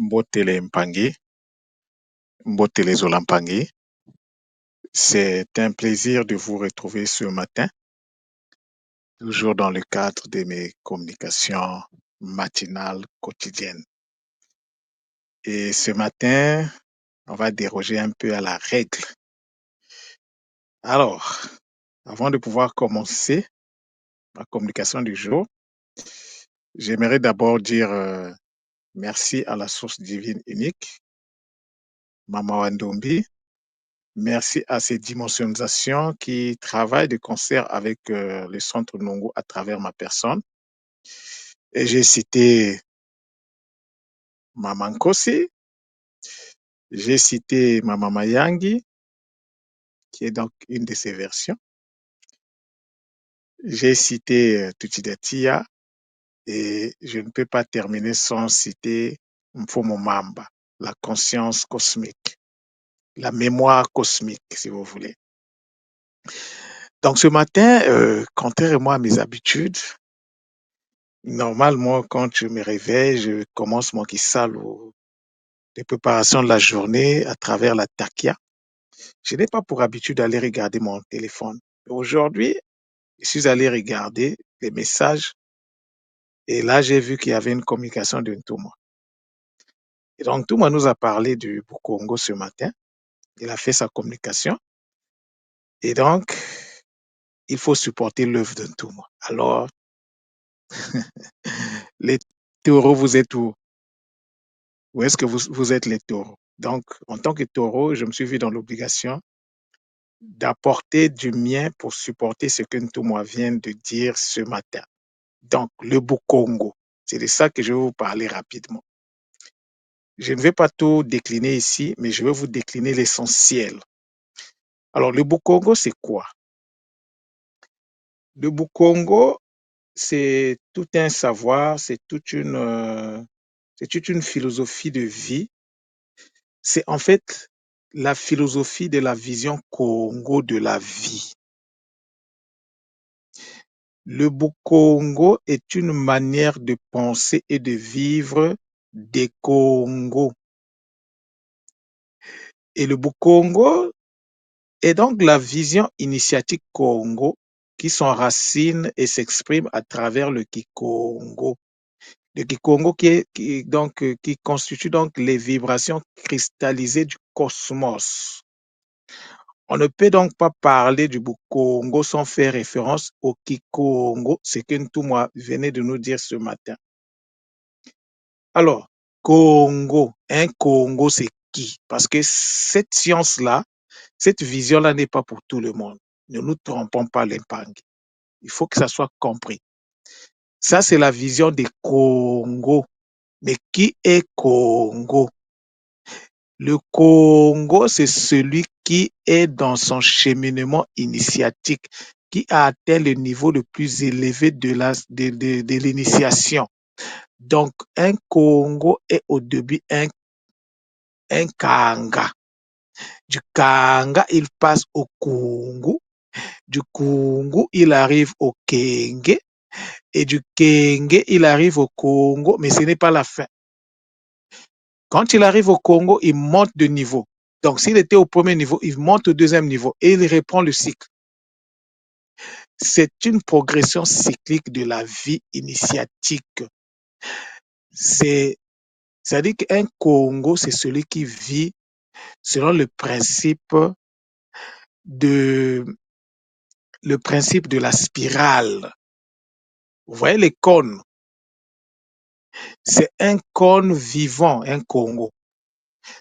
Mbotele Mpangi, Mbotele Zolampangi. C'est un plaisir de vous retrouver ce matin, toujours dans le cadre de mes communications matinales quotidiennes. Et ce matin, on va déroger un peu à la règle. Alors, avant de pouvoir commencer ma communication du jour, j'aimerais d'abord dire merci à la source divine unique, Mama Wandombi. Merci à ces dimensionnisations qui travaillent de concert avec le Centre Nongo à travers ma personne. Et j'ai cité Maman Nkosi, j'ai cité Maman Mayangi, qui est donc une de ces versions. J'ai cité Tuchidatia et je ne peux pas terminer sans citer Mfomo Mamba, la conscience cosmique, la mémoire cosmique, si vous voulez. Donc ce matin, contrairement à mes habitudes, normalement, quand je me réveille, je commence mon kissal les préparations de la journée à travers la takia. Je n'ai pas pour habitude d'aller regarder mon téléphone. Aujourd'hui, je suis allé regarder les messages et là, j'ai vu qu'il y avait une communication de Ntouma. Et donc, Ntouma nous a parlé du Congo ce matin. Il a fait sa communication. Et donc, il faut supporter l'œuvre de Ntouma. Alors, les taureaux, vous êtes où? Où est-ce que vous êtes les taureaux? Donc, en tant que taureau, je me suis vu dans l'obligation d'apporter du mien pour supporter ce que Ntouma vient de dire ce matin. Donc, le Bukongo, c'est de ça que je vais vous parler rapidement. Je ne vais pas tout décliner ici, mais je vais vous décliner l'essentiel. Alors, le Bukongo, c'est quoi? Le Bukongo, c'est tout un savoir, c'est toute une philosophie de vie. C'est en fait la philosophie de la vision Congo de la vie. Le Bukongo est une manière de penser et de vivre des Congos. Et le Bukongo est donc la vision initiatique Congo qui s'enracine et s'exprime à travers le Kikongo. Le Kikongo qui constitue donc les vibrations cristallisées du cosmos. On ne peut donc pas parler du Bukongo sans faire référence au Kikongo, ce que Ntouma venait de nous dire ce matin. Alors, Congo, un Congo, c'est qui? Parce que cette science-là, cette vision-là n'est pas pour tout le monde. Ne nous trompons pas l'Impangi. Il faut que ça soit compris. Ça, c'est la vision des Congo. Mais qui est Congo? Le Congo, c'est celui qui est dans son cheminement initiatique, qui a atteint le niveau le plus élevé de l'initiation. Donc, un Congo est au début un Kanga. Du Kanga, il passe au Kungu. Du Kungu, il arrive au Kenge. Et du Kenge, il arrive au Congo, mais ce n'est pas la fin. Quand il arrive au Congo, il monte de niveau. Donc, s'il était au premier niveau, il monte au deuxième niveau et il reprend le cycle. C'est une progression cyclique de la vie initiatique. C'est-à-dire qu'un Congo, c'est celui qui vit selon le principe de la spirale. Vous voyez les cônes? C'est un cône vivant, un Congo.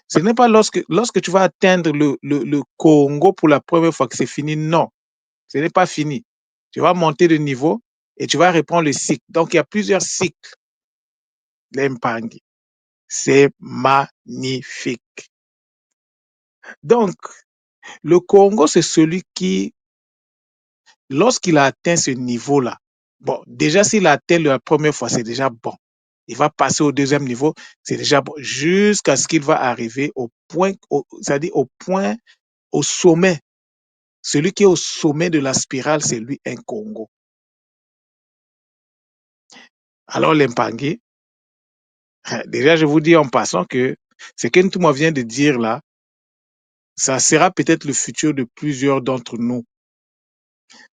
Ce n'est pas lorsque tu vas atteindre le Congo pour la première fois que c'est fini. Non, ce n'est pas fini. Tu vas monter de niveau et tu vas reprendre le cycle. Donc, il y a plusieurs cycles. L'Impangi. C'est magnifique. Donc, le Congo, c'est celui qui, lorsqu'il a atteint ce niveau-là, bon, déjà s'il a atteint la première fois, c'est déjà bon. Il va passer au deuxième niveau, c'est déjà bon, jusqu'à ce qu'il va arriver au point, c'est-à-dire au point, au sommet. Celui qui est au sommet de la spirale, c'est lui un Congo. Alors l'Impangi, Déjà, je vous dis en passant que ce que Ntouma vient de dire là, ça sera peut-être le futur de plusieurs d'entre nous.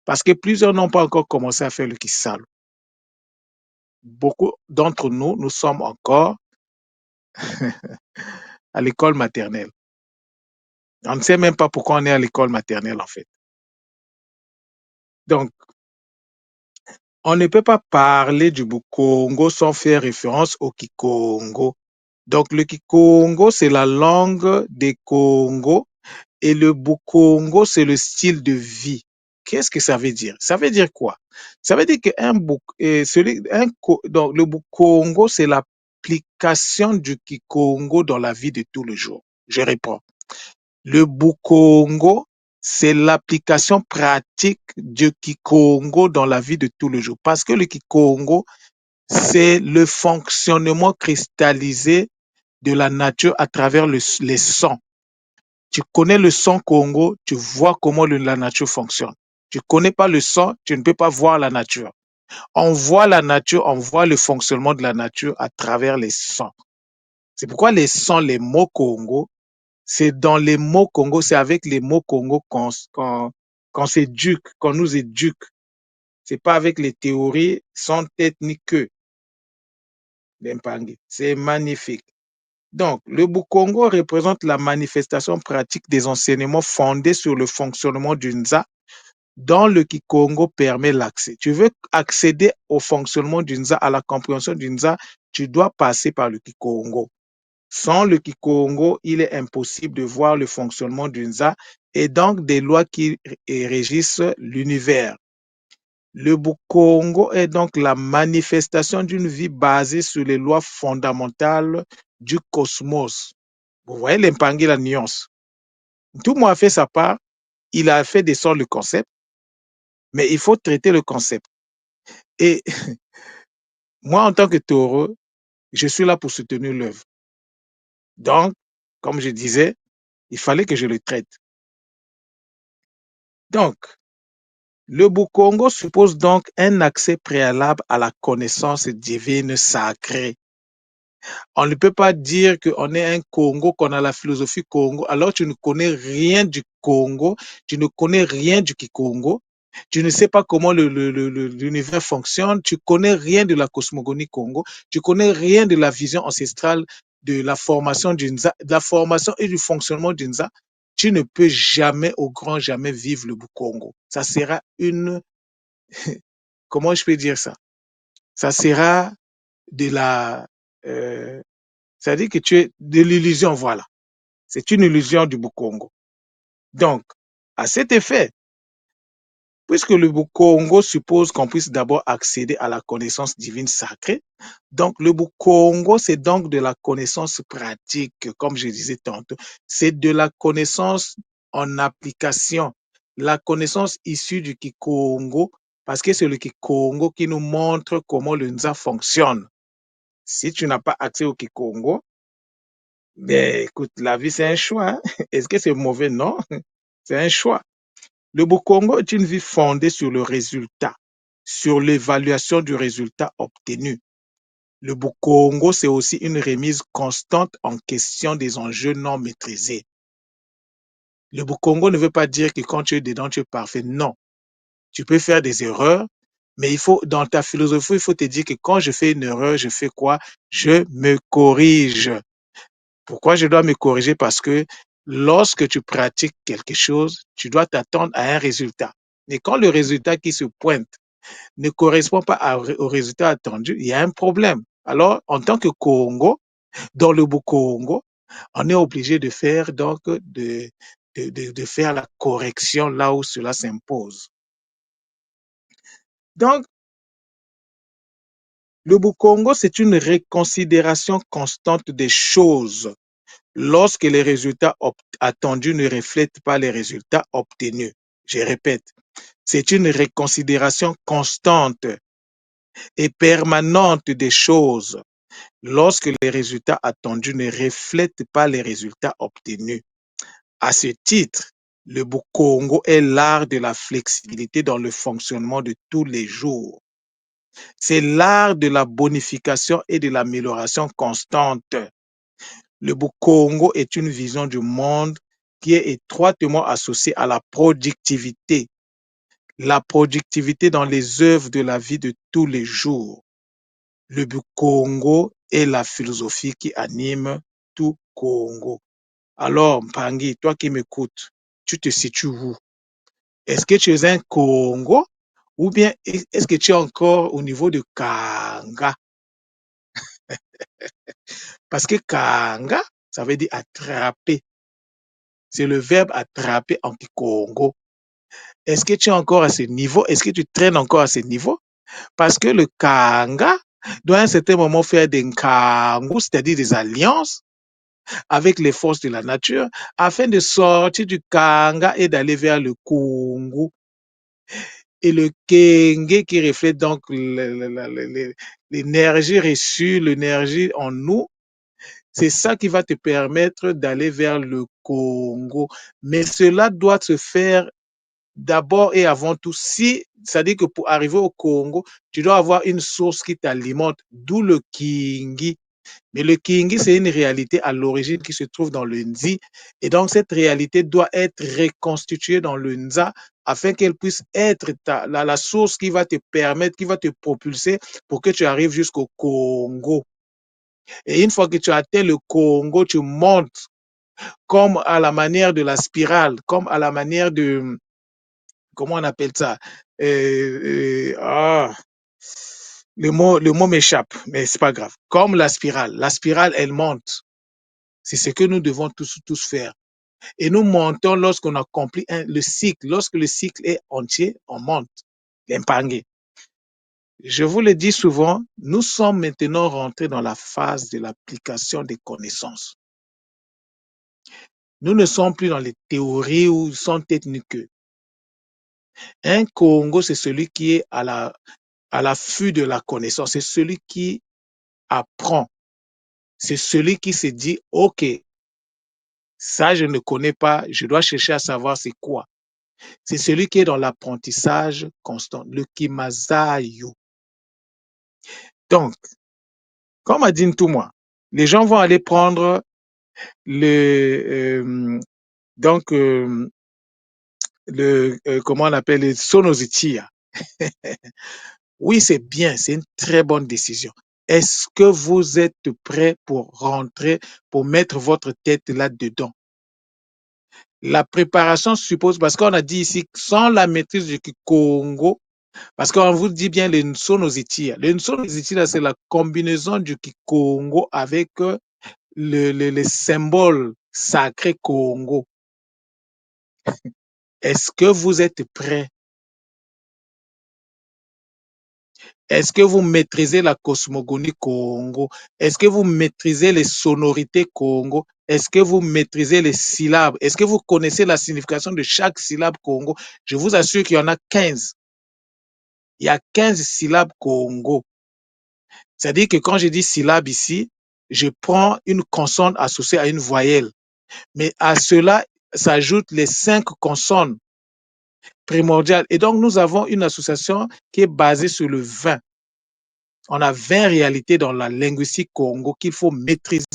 Parce que plusieurs n'ont pas encore commencé à faire le Kisalo. Beaucoup d'entre nous, nous sommes encore à l'école maternelle. On ne sait même pas pourquoi on est à l'école maternelle, en fait. Donc, on ne peut pas parler du Bukongo sans faire référence au Kikongo. Donc, le Kikongo, c'est la langue des Congos et le Bukongo, c'est le style de vie. Qu'est-ce que ça veut dire? Ça veut dire quoi? Ça veut dire qu'un donc, le Bukongo, c'est l'application du Kikongo dans la vie de tous les jours. Je réponds. Le Bukongo, c'est l'application pratique du Kikongo dans la vie de tous les jours. Parce que le Kikongo, c'est le fonctionnement cristallisé de la nature à travers les sons. Tu connais le son Congo, tu vois comment la nature fonctionne. Tu ne connais pas le son, tu ne peux pas voir la nature. On voit la nature, on voit le fonctionnement de la nature à travers les sons. C'est pourquoi les sons, les mots Congo, c'est dans les mots Congo, c'est avec les mots Congo qu'on s'éduque, qu'on nous éduque. C'est pas avec les théories sans tête ni queue. C'est magnifique. Donc, le Bukongo représente la manifestation pratique des enseignements fondés sur le fonctionnement du Nza, dont le Kikongo permet l'accès. Tu veux accéder au fonctionnement du Nza, à la compréhension du Nza, tu dois passer par le Kikongo. Sans le Kikongo, il est impossible de voir le fonctionnement du Nza et donc des lois qui régissent l'univers. Le Bukongo est donc la manifestation d'une vie basée sur les lois fondamentales du cosmos. Vous voyez l'impangé, la nuance. Tout le monde a fait sa part, il a fait descendre le concept, mais il faut traiter le concept. Et moi, en tant que taureau, je suis là pour soutenir l'œuvre. Donc, comme je disais, il fallait que je le traite. Donc, le Bukongo suppose donc un accès préalable à la connaissance divine sacrée. On ne peut pas dire qu'on est un Congo, qu'on a la philosophie Congo, alors tu ne connais rien du Congo, tu ne connais rien du Kikongo, tu ne sais pas comment l'univers fonctionne, tu connais rien de la cosmogonie Congo, tu connais rien de la vision ancestrale de la formation du Nza, de la formation et du fonctionnement du Nza. Tu ne peux jamais, au grand jamais, vivre le Congo. Ça sera une, comment je peux dire ça? Ça sera de la, euh, ça dit que tu es de l'illusion, voilà. C'est une illusion du Bukongo. Donc, à cet effet, puisque le Bukongo suppose qu'on puisse d'abord accéder à la connaissance divine sacrée, donc le Bukongo, c'est donc de la connaissance pratique, comme je disais tantôt. C'est de la connaissance en application, la connaissance issue du Kikongo, parce que c'est le Kikongo qui nous montre comment le Nza fonctionne. Si tu n'as pas accès au Kikongo, mais écoute, la vie, c'est un choix. Hein. Est-ce que c'est mauvais? Non, c'est un choix. Le Bukongo est une vie fondée sur le résultat, sur l'évaluation du résultat obtenu. Le Bukongo, c'est aussi une remise constante en question des enjeux non maîtrisés. Le Bukongo ne veut pas dire que quand tu es dedans, tu es parfait. Non, tu peux faire des erreurs, mais il faut, dans ta philosophie, il faut te dire que quand je fais une erreur, je fais quoi? Je me corrige. Pourquoi je dois me corriger? Parce que lorsque tu pratiques quelque chose, tu dois t'attendre à un résultat. Et quand le résultat qui se pointe ne correspond pas au résultat attendu, il y a un problème. Alors, en tant que Congo, dans le Congo, on est obligé de faire donc de faire la correction là où cela s'impose. Donc, le Congo, c'est une réconsidération constante des choses lorsque les résultats attendus ne reflètent pas les résultats obtenus. Je répète, c'est une réconsidération constante et permanente des choses lorsque les résultats attendus ne reflètent pas les résultats obtenus. À ce titre, le Bukongo est l'art de la flexibilité dans le fonctionnement de tous les jours. C'est l'art de la bonification et de l'amélioration constante. Le Congo est une vision du monde qui est étroitement associée à la productivité. La productivité dans les œuvres de la vie de tous les jours. Le Congo est la philosophie qui anime tout Congo. Alors, Mpangi, toi qui m'écoutes, tu te situes où? Est-ce que tu es un Congo ou bien est-ce que tu es encore au niveau de Kanga? Parce que Kanga, ça veut dire attraper. C'est le verbe attraper en Congo. Est-ce que tu es encore à ce niveau? Est-ce que tu traînes encore à ce niveau? Parce que le Kanga doit à un certain moment faire des Kangu, c'est-à-dire des alliances avec les forces de la nature, afin de sortir du Kanga et d'aller vers le Kungu. Et le Kenge qui reflète donc l'énergie reçue, l'énergie en nous, c'est ça qui va te permettre d'aller vers le Congo. Mais cela doit se faire d'abord et avant tout, si, c'est-à-dire que pour arriver au Congo, tu dois avoir une source qui t'alimente, d'où le Kingi. Mais le Kingi, c'est une réalité à l'origine qui se trouve dans le Nzi. Et donc, cette réalité doit être reconstituée dans le Nza afin qu'elle puisse être la source qui va te permettre, qui va te propulser pour que tu arrives jusqu'au Congo. Et une fois que tu as atteint le Congo, tu montes comme à la manière de la spirale, comme à la manière de, comment on appelle ça? Ah, le mot m'échappe, mais c'est pas grave. Comme la spirale. La spirale, elle monte. C'est ce que nous devons tous faire. Et nous montons lorsqu'on accomplit le cycle. Lorsque le cycle est entier, on monte. L'impangé. Je vous le dis souvent, nous sommes maintenant rentrés dans la phase de l'application des connaissances. Nous ne sommes plus dans les théories ou sont techniques. Un Congo, c'est celui qui est à l'affût de la connaissance. C'est celui qui apprend. C'est celui qui se dit, OK, ça, je ne connais pas, je dois chercher à savoir c'est quoi. C'est celui qui est dans l'apprentissage constant, le Kimazayo. Donc, comme a dit tout moi, les gens vont aller prendre donc, comment on appelle, les sonozitia. Oui, c'est bien, c'est une très bonne décision. Est-ce que vous êtes prêt pour rentrer, pour mettre votre tête là-dedans? La préparation suppose, parce qu'on a dit ici, sans la maîtrise du Kikongo, parce qu'on vous dit bien les Nsonozitia. Les Nsonozitia, c'est la combinaison du Kikongo avec le symbole sacré Congo. Est-ce que vous êtes prêt? Est-ce que vous maîtrisez la cosmogonie Congo? Est-ce que vous maîtrisez les sonorités Congo? Est-ce que vous maîtrisez les syllabes? Est-ce que vous connaissez la signification de chaque syllabe Congo? Je vous assure qu'il y en a 15. Il y a 15 syllabes Congo. C'est-à-dire que quand je dis syllabe ici, je prends une consonne associée à une voyelle. Mais à cela s'ajoutent les 5 consonnes primordiales. Et donc, nous avons une association qui est basée sur le 20. On a 20 réalités dans la linguistique Congo qu'il faut maîtriser.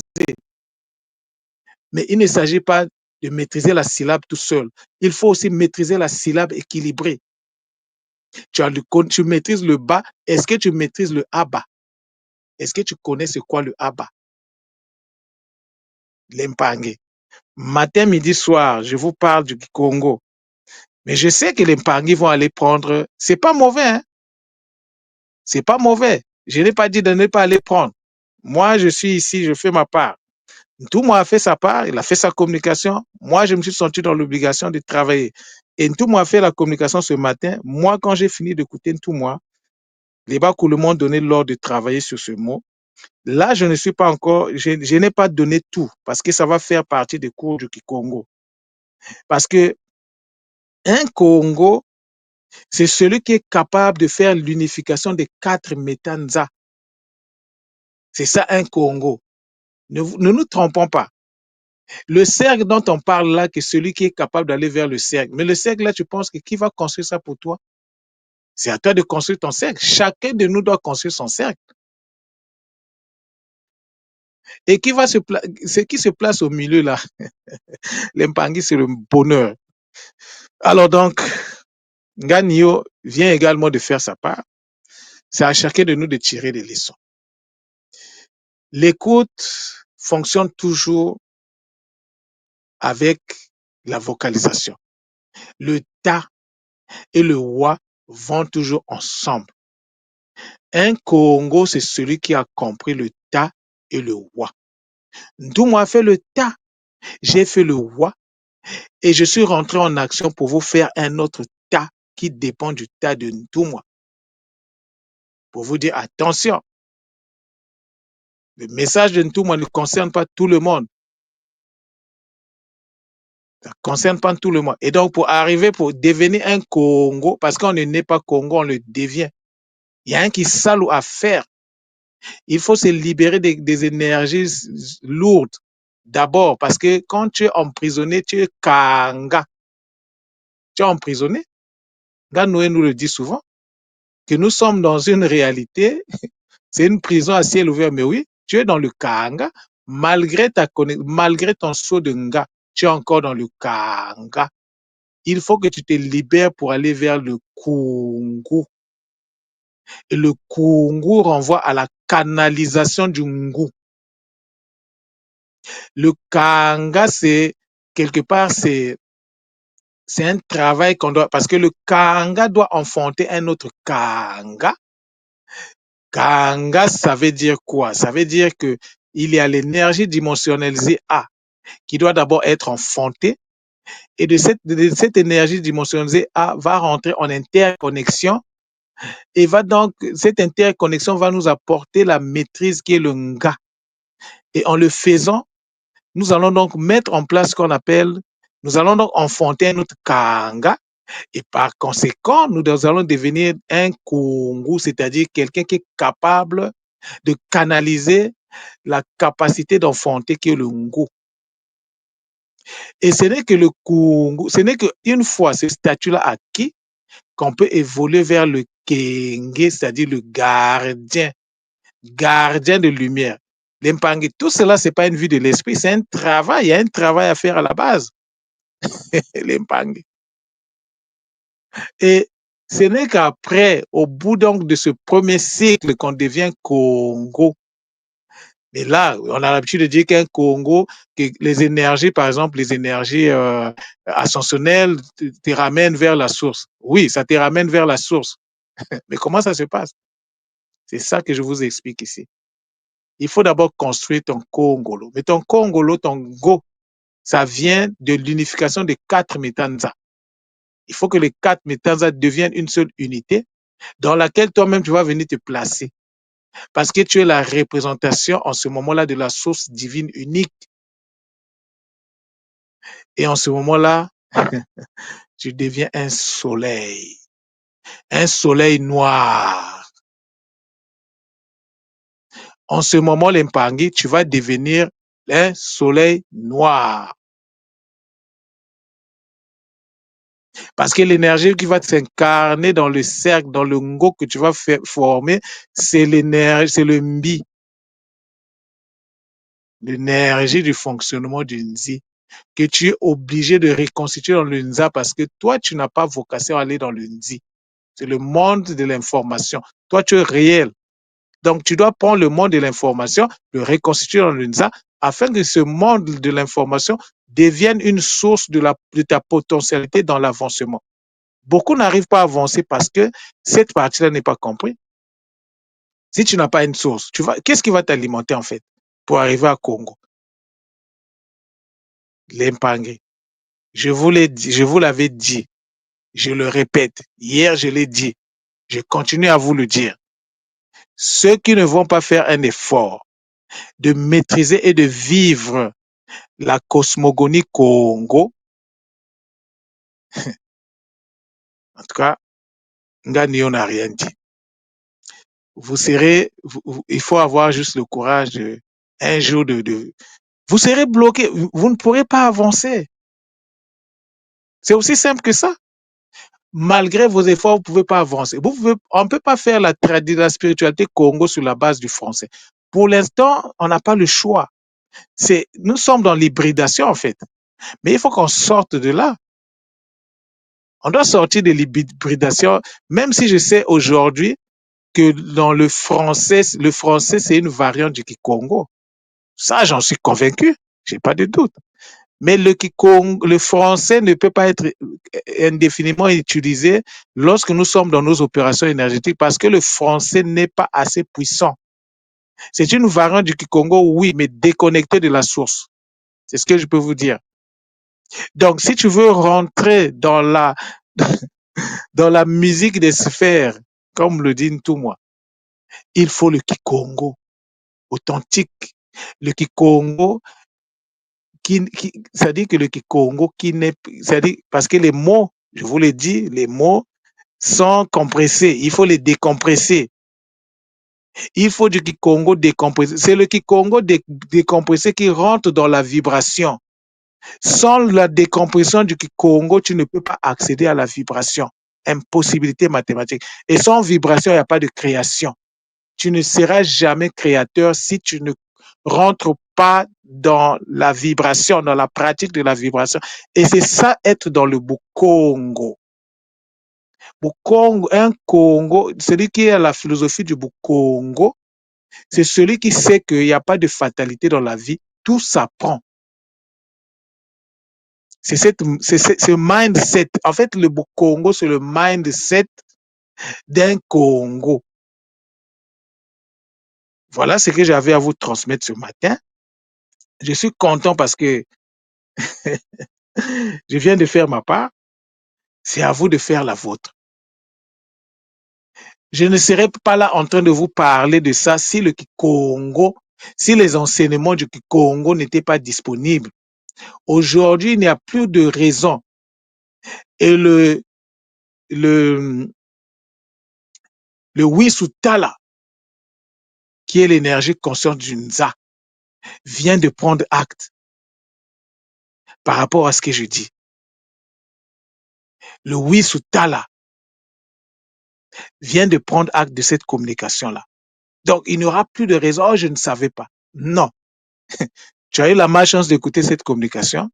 Mais il ne s'agit pas de maîtriser la syllabe tout seul. Il faut aussi maîtriser la syllabe équilibrée. Tu maîtrises le bas. Est-ce que tu maîtrises le aba? Est-ce que tu connais c'est quoi le aba? L'empangé. Matin, midi, soir, je vous parle du Congo. Mais je sais que les Mpangui vont aller prendre. C'est pas mauvais, hein? C'est pas mauvais. Je n'ai pas dit de ne pas aller prendre. Moi, je suis ici, je fais ma part. Tout moi a fait sa part, il a fait sa communication. Moi, je me suis senti dans l'obligation de travailler. Et tout moi a fait la communication ce matin. Moi, quand j'ai fini d'écouter tout moi, les Bakoulou m'ont donné l'ordre de travailler sur ce mot. Là, je ne suis pas encore, je n'ai pas donné tout parce que ça va faire partie des cours du Kikongo. Parce que un Congo, c'est celui qui est capable de faire l'unification des 4 métanzas. C'est ça un Congo. Ne nous trompons pas. Le cercle dont on parle là, c'est celui qui est capable d'aller vers le cercle. Mais le cercle là, tu penses que qui va construire ça pour toi? C'est à toi de construire ton cercle. Chacun de nous doit construire son cercle. Et ce qui se place au milieu là, l'Impangi, c'est le bonheur. Alors donc, Nganio vient également de faire sa part. C'est à chacun de nous de tirer des leçons. L'écoute fonctionne toujours avec la vocalisation. Le ta et le wa vont toujours ensemble. Un Congo, c'est celui qui a compris le ta et le wa. Ndoumou a fait le ta, j'ai fait le wa, et je suis rentré en action pour vous faire un autre ta qui dépend du ta de Ndoumou. Pour vous dire, attention, le message de Ndoumou ne concerne pas tout le monde. Ça ne concerne pas tout le monde. Et donc, pour arriver, pour devenir un Congo, parce qu'on ne naît pas Congo, on le devient. Il y a un qui salaud à faire. Il faut se libérer des énergies lourdes. D'abord, parce que quand tu es emprisonné, tu es Kanga. Tu es emprisonné. Ganoé nous le dit souvent, que nous sommes dans une réalité, c'est une prison à ciel ouvert, mais oui, tu es dans le Kanga, malgré ton saut de Nga, tu es encore dans le Kanga. Il faut que tu te libères pour aller vers le Kungu. Et le Kungu renvoie à la canalisation du Ngu. Le Kanga, c'est quelque part, c'est un travail qu'on doit, parce que le Kanga doit enfanter un autre Kanga. Kanga, ça veut dire quoi? Ça veut dire que il y a l'énergie dimensionnalisée A qui doit d'abord être enfantée, et de cette énergie dimensionnalisée A va rentrer en interconnexion, et cette interconnexion va nous apporter la maîtrise qui est le Nga. Et en le faisant, nous allons donc mettre en place ce qu'on appelle, nous allons donc enfanter un autre Kanga, et par conséquent, nous allons devenir un Kungu, c'est-à-dire quelqu'un qui est capable de canaliser la capacité d'enfanter qui est le Ngu. Et ce n'est que le Kungu, ce n'est qu'une fois ce statut-là acquis qu'on peut évoluer vers le Kenge, c'est-à-dire le gardien de lumière. L'Impangi, tout cela, ce n'est pas une vue de l'esprit, c'est un travail, il y a un travail à faire à la base. L'Impangi. Et ce n'est qu'après, au bout donc de ce premier cycle, qu'on devient Congo. Mais là, on a l'habitude de dire qu'un Congo, que les énergies, par exemple, les énergies ascensionnelles te ramènent vers la source. Oui, ça te ramène vers la source. Mais comment ça se passe? C'est ça que je vous explique ici. Il faut d'abord construire ton Congolo. Mais ton Congolo, ton Go, ça vient de l'unification des 4 métanzas. Il faut que les 4 métanzas deviennent une seule unité dans laquelle toi-même tu vas venir te placer. Parce que tu es la représentation en ce moment-là de la source divine unique. Et en ce moment-là, tu deviens un soleil noir. En ce moment, l'Impangi, tu vas devenir un soleil noir. Parce que l'énergie qui va s'incarner dans le cercle, dans le ngo que tu vas former, c'est l'énergie, c'est le mbi. L'énergie du fonctionnement du Nzi, que tu es obligé de reconstituer dans le Nza parce que toi, tu n'as pas vocation à aller dans le Nzi. C'est le monde de l'information. Toi, tu es réel. Donc, tu dois prendre le monde de l'information, le reconstituer dans le Nza, afin que ce monde de l'information devienne une source de ta potentialité dans l'avancement. Beaucoup n'arrivent pas à avancer parce que cette partie-là n'est pas comprise. Si tu n'as pas une source, qu'est-ce qui va t'alimenter en fait pour arriver à Congo? L'Impangi. Je vous l'avais dit, je le répète, hier je l'ai dit, je continue à vous le dire. Ceux qui ne vont pas faire un effort de maîtriser et de vivre la cosmogonie Congo, en tout cas, Nganio n'a rien dit. Il faut avoir juste le courage un jour vous serez bloqué, vous ne pourrez pas avancer. C'est aussi simple que ça. malgré vos efforts, vous ne pouvez pas avancer. On ne peut pas faire la spiritualité Congo sur la base du français. Pour l'instant, on n'a pas le choix. Nous sommes dans l'hybridation, en fait. Mais il faut qu'on sorte de là. On doit sortir de l'hybridation, même si je sais aujourd'hui que dans le français, c'est une variante du Kikongo. Ça, j'en suis convaincu. J'ai pas de doute. Mais le français ne peut pas être indéfiniment utilisé lorsque nous sommes dans nos opérations énergétiques parce que le français n'est pas assez puissant. C'est une variante du Kikongo, oui, mais déconnectée de la source. C'est ce que je peux vous dire. Donc, si tu veux rentrer dans la musique des sphères, comme le dit Ntumwa, il faut le Kikongo authentique. Le Kikongo, c'est-à-dire que le Kikongo qui n'est, c'est-à-dire, parce que les mots, je vous l'ai dit, les mots sont compressés. Il faut les décompresser. Il faut du Kikongo décompressé. C'est le Kikongo décompressé qui rentre dans la vibration. Sans la décompression du Kikongo, tu ne peux pas accéder à la vibration. Impossibilité mathématique. Et sans vibration, il n'y a pas de création. Tu ne seras jamais créateur si tu ne rentres pas dans la vibration, dans la pratique de la vibration. Et c'est ça, être dans le Bukongo. Bukongo, un Congo, celui qui a la philosophie du Bukongo, c'est celui qui sait qu'il n'y a pas de fatalité dans la vie. Tout s'apprend. C'est ce mindset. En fait, le Bukongo, c'est le mindset d'un Congo. Voilà ce que j'avais à vous transmettre ce matin. Je suis content parce que je viens de faire ma part. C'est à vous de faire la vôtre. Je ne serais pas là en train de vous parler de ça si le Kikongo, si les enseignements du Kikongo n'étaient pas disponibles. Aujourd'hui, il n'y a plus de raison. Et le Wisutala, qui est l'énergie consciente du Nza, vient de prendre acte par rapport à ce que je dis. Le Wisutala vient de prendre acte de cette communication-là. Donc, il n'y aura plus de raison. Oh, je ne savais pas. Non. Tu as eu la malchance d'écouter cette communication.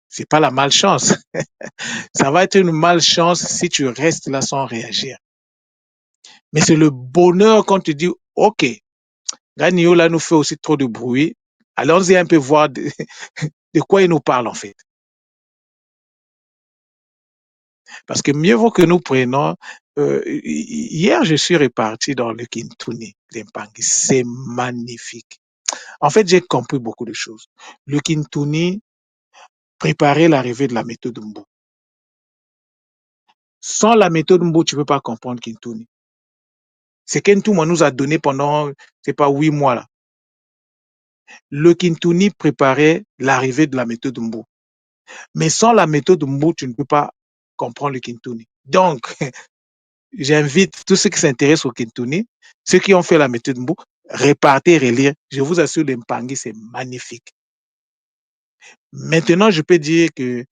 C'est pas la malchance. Ça va être une malchance si tu restes là sans réagir. Mais c'est le bonheur quand tu dis, OK, Ganio là nous fait aussi trop de bruit. Allons-y un peu voir de quoi il nous parle en fait. Parce que mieux vaut que nous prenions. Hier, je suis reparti dans le Kintuni, l'Impangi. C'est magnifique. En fait, j'ai compris beaucoup de choses. Le Kintuni préparait l'arrivée de la méthode Mbu. Sans la méthode Mbu, tu ne peux pas comprendre Kintuni. C'est qu'Ntouma nous a donné pendant, c'est pas 8 mois là. Le Kintuni préparait l'arrivée de la méthode Mbu. Mais sans la méthode Mbu, tu ne peux pas comprendre le Kintuni. Donc, j'invite tous ceux qui s'intéressent au Kintuni, ceux qui ont fait la méthode Mbu, répartez, relire. Je vous assure, l'Impangi, c'est magnifique. Maintenant, je peux dire que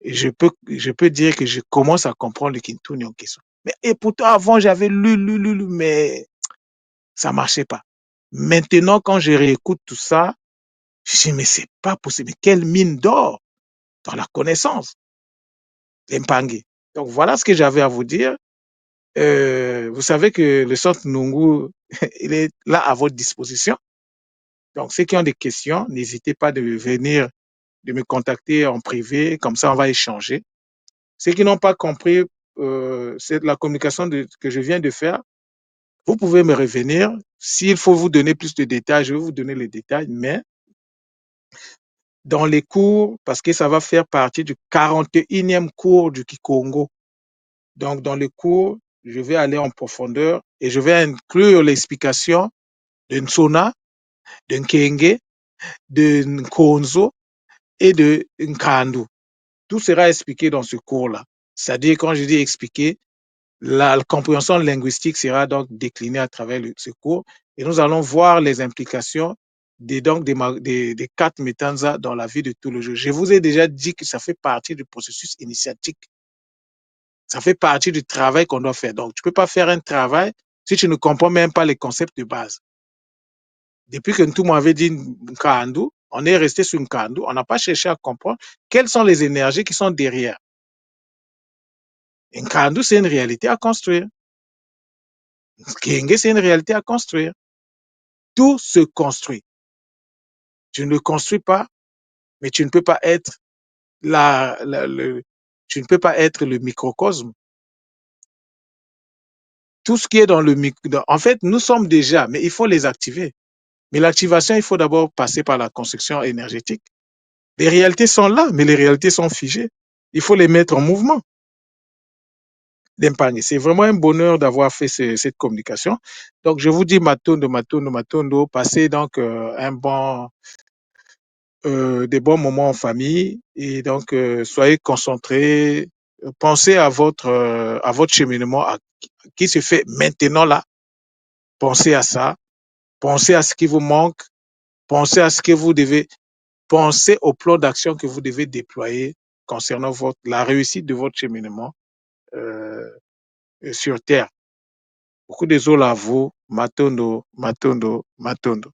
je commence à comprendre le Kintuni en question. Et pourtant, avant, j'avais lu, mais ça ne marchait pas. Maintenant, quand je réécoute tout ça, je dis, mais c'est pas possible. Mais quelle mine d'or dans la connaissance, l'Impangi. Donc, voilà ce que j'avais à vous dire. Vous savez que le centre Nungu, il est là à votre disposition. Donc, ceux qui ont des questions, n'hésitez pas de venir, de me contacter en privé. Comme ça, on va échanger. Ceux qui n'ont pas compris c'est la communication que je viens de faire, vous pouvez me revenir. S'il faut vous donner plus de détails, je vais vous donner les détails. Mais dans les cours, parce que ça va faire partie du 41e cours du Kikongo. Donc, dans les cours, je vais aller en profondeur et je vais inclure l'explication de Nsona, de Nkenge, de Nkonzo et de Nkandu. Tout sera expliqué dans ce cours-là. C'est-à-dire, quand je dis expliquer, la compréhension linguistique sera donc déclinée à travers ce cours et nous allons voir les implications des quatre métanzas dans la vie de tous les jours. Je vous ai déjà dit que ça fait partie du processus initiatique. Ça fait partie du travail qu'on doit faire. Donc, tu ne peux pas faire un travail si tu ne comprends même pas les concepts de base. Depuis que tout m'avait dit Nkandu, on est resté sur Nkandu, on n'a pas cherché à comprendre quelles sont les énergies qui sont derrière. Nkandu, c'est une réalité à construire. Kenge, c'est une réalité à construire. Tout se construit. Tu ne le construis pas, mais tu ne peux pas être tu ne peux pas être le microcosme. Tout ce qui est dans le microcosme, en fait, nous sommes déjà, mais il faut les activer. Mais l'activation, il faut d'abord passer par la construction énergétique. Les réalités sont là, mais les réalités sont figées. Il faut les mettre en mouvement. C'est vraiment un bonheur d'avoir fait cette communication. Donc, je vous dis Matondo, Matondo, Matondo, passez donc des bons moments en famille et donc soyez concentrés, pensez à votre cheminement qui se fait maintenant là. Pensez à ça, pensez à ce qui vous manque, pensez à ce que vous devez, pensez au plan d'action que vous devez déployer concernant la réussite de votre cheminement euh, sur Terre. Beaucoup de zola vous, Matondo, Matondo, Matondo.